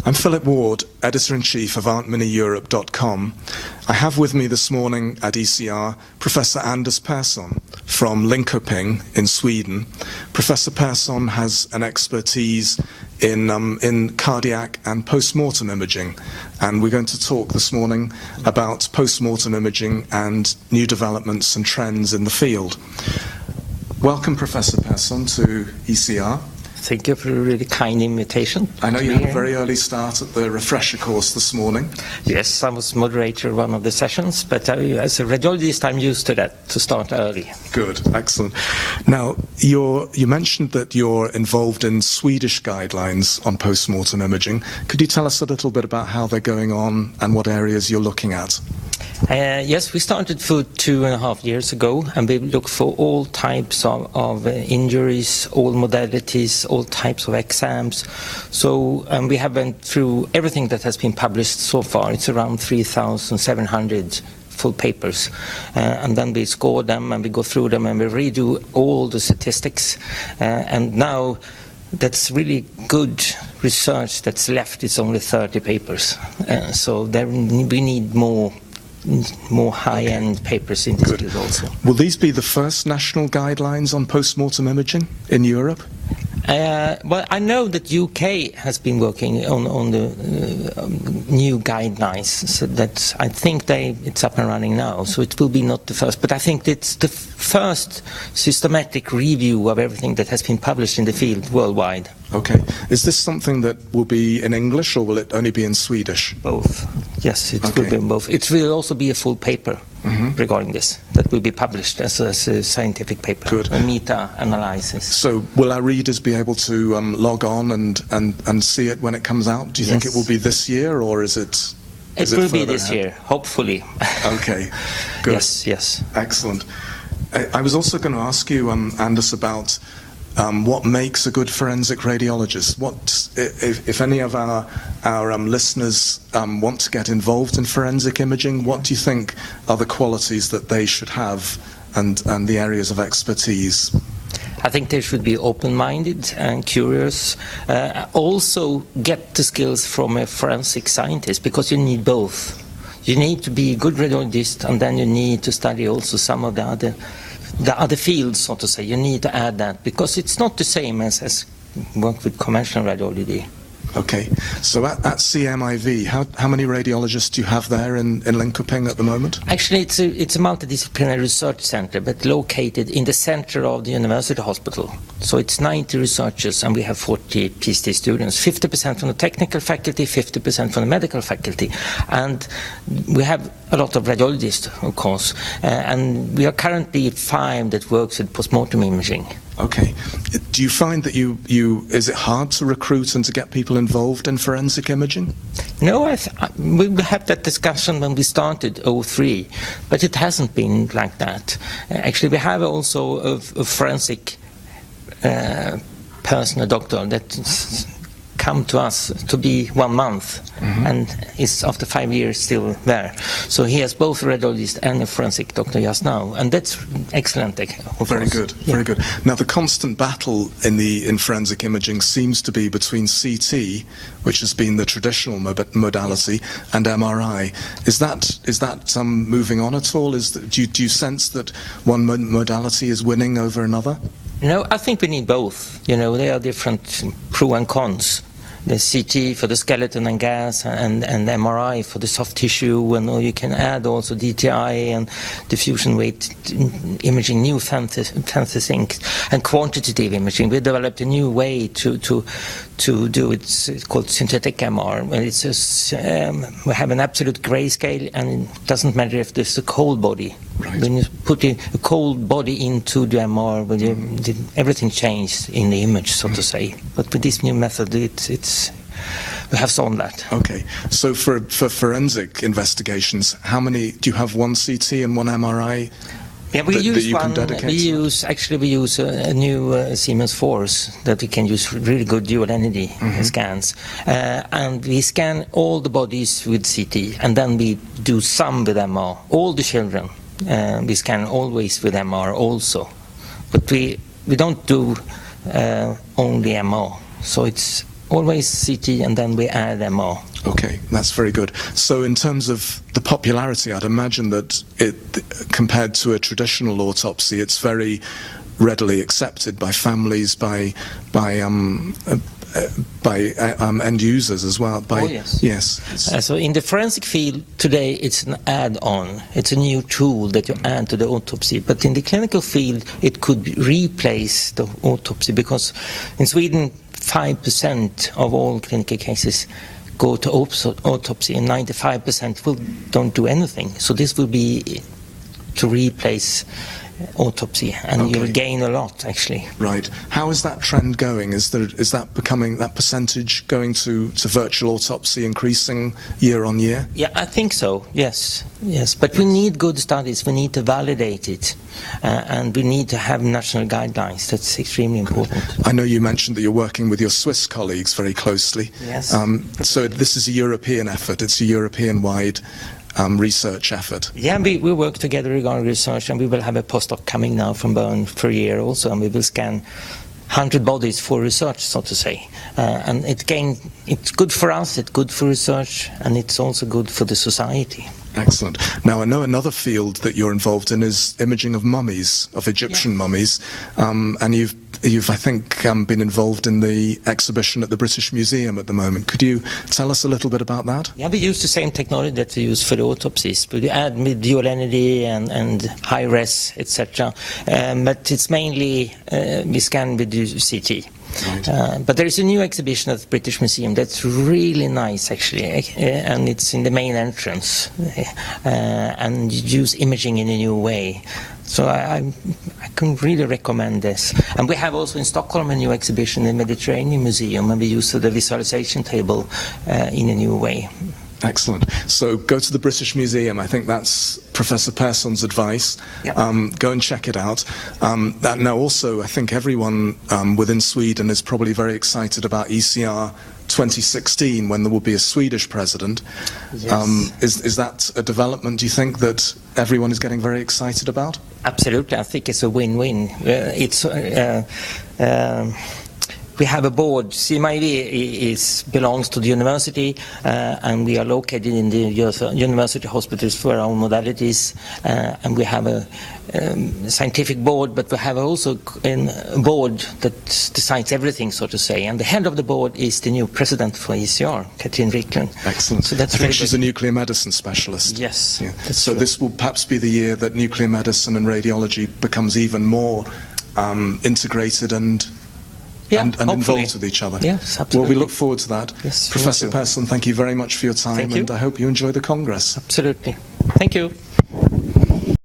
I'm Philip Ward, Editor-in-Chief of Aren'tManyEurope.com. I have with me this morning at ECR Professor Anders Persson from Linköping in Sweden. Professor Persson has an expertise in cardiac and postmortem imaging, and we're going to talk this morning about postmortem imaging and new developments and trends in the field. Welcome, Professor Persson, to ECR. Thank you for a really kind invitation. I know you had a very early start at the refresher course this morning. Yes, I was moderator of one of the sessions, but as a radiologist I'm used to that, to start early. Good, excellent. Now, you mentioned that you're involved in Swedish guidelines on postmortem imaging. Could you tell us a little bit about how they're going on and what areas you're looking at? Yes, we started for 2.5 years ago, and we look for all types of injuries, all modalities, all types of exams. So we have went through everything that has been published so far. It's around 3,700 full papers, and then we score them and we go through them and we redo all the statistics, and now that's really good research that's left. It's only 30 papers, so there we need more high-end papers in this field also. Will these be the first national guidelines on postmortem imaging in Europe? Well, I know that UK has been working on the new guidelines, so that I think it's up and running now, so it will be not the first, but I think it's the first systematic review of everything that has been published in the field worldwide. Okay. Is this something that will be in English, or will it only be in Swedish? Both. Yes, it will be in both. It will also be a full paper regarding this that will be published as a scientific paper. Good. A meta-analysis. So will our readers be able to log on and see it when it comes out? Do you think it will be this year, or is it? It will be this year, hopefully. Okay. Good. Yes. Excellent. I was also going to ask you, Anders, about what makes a good forensic radiologist? What, if any of our listeners want to get involved in forensic imaging, what do you think are the qualities that they should have and the areas of expertise? I think they should be open-minded and curious. Also get the skills from a forensic scientist, because you need both. You need to be a good radiologist, and then you need to study also some of the other fields, so to say. You need to add that, because it's not the same as work with conventional radiology. Okay, so at CMIV, how many radiologists do you have there in Linköping at the moment? Actually, it's a multidisciplinary research center, but located in the center of the university hospital. So it's 90 researchers, and we have 40 PhD students, 50% from the technical faculty, 50% from the medical faculty. And we have a lot of radiologists, of course, and we are currently 5 that works with postmortem imaging. Okay. Do you find that is it hard to recruit and to get people involved in forensic imaging? No, we had that discussion when we started 2003, but it hasn't been like that. Actually, we have also a forensic person, a doctor, that come to us to be 1 month, and is after 5 years still there. So he has both a radiologist and a forensic doctor just now, and that's excellent. Very good, very good. Now, the constant battle in forensic imaging seems to be between CT, which has been the traditional modality, and MRI. Is that moving on at all? Do you sense that one modality is winning over another? No, I think we need both. You know, there are different pros and cons. The CT for the skeleton and gas, and MRI for the soft tissue, and you can add also DTI and diffusion weight imaging, new fancy things, and quantitative imaging. We developed a new way to do it. It's called synthetic MR. We have an absolute grayscale, and it doesn't matter if there's a cold body. Right. When you put a cold body into the MR, everything changed in the image, so to say. But with this new method, we have solved that. Okay. So for forensic investigations, how many do you have? 1 CT and 1 MRI? Yeah, we use a new Siemens Force that we can use really good dual energy scans, and we scan all the bodies with CT, and then we do some with MR. All the children we scan always with MR also, but we don't do only MR. So it's always CT, and then we add MR. Okay, that's very good. So in terms of the popularity, I'd imagine that compared to a traditional autopsy, it's very readily accepted by families, by end users as well. Yes. So in the forensic field today, it's an add-on. It's a new tool that you add to the autopsy. But in the clinical field, it could replace the autopsy, because in Sweden, 5% of all clinical cases go to autopsy, and 95% don't do anything. So this will be to replace autopsy, and you'll gain a lot, actually. Right. How is that trend going? Is that percentage going to virtual autopsy increasing year on year? Yeah, I think so. Yes. But we need good studies. We need to validate it, and we need to have national guidelines. That's extremely important. I know you mentioned that you're working with your Swiss colleagues very closely. Yes. So this is a European effort. It's a European-wide research effort. Yeah, we work together regarding research, and we will have a postdoc coming now from Bern for a year also, and we will scan 100 bodies for research, so to say. And it's good for us, it's good for research, and it's also good for the society. Excellent. Now, I know another field that you're involved in is imaging of mummies, of Egyptian mummies, and you've I think, been involved in the exhibition at the British Museum at the moment. Could you tell us a little bit about that? Yeah, we use the same technology that we use for the autopsies. We add dual energy and high res, etc. But it's mainly we scan with the CT. Right. But there is a new exhibition at the British Museum that's really nice, actually, and it's in the main entrance, and you use imaging in a new way. So I can really recommend this. And we have also in Stockholm a new exhibition in the Mediterranean Museum, and we use the visualization table in a new way. Excellent. So go to the British Museum. I think that's Professor Persson's advice. Yep. Go and check it out. Now also, I think everyone within Sweden is probably very excited about ECR 2016, when there will be a Swedish president. Yes. Is that a development, do you think, that everyone is getting very excited about? Absolutely. I think it's a win-win. We have a board. CMIV belongs to the university, and we are located in the university hospitals for our own modalities, and we have a scientific board, but we have also a board that decides everything, so to say, and the head of the board is the new president for ECR, Katrin Wiklund. Excellent. So that's I think she's a nuclear medicine specialist. Yes. Yeah. So this will perhaps be the year that nuclear medicine and radiology becomes even more integrated and involved with each other. Yes, absolutely. Well, we look forward to that. Yes, Professor Persson, thank you very much for your time, and I hope you enjoy the Congress. Absolutely. Thank you.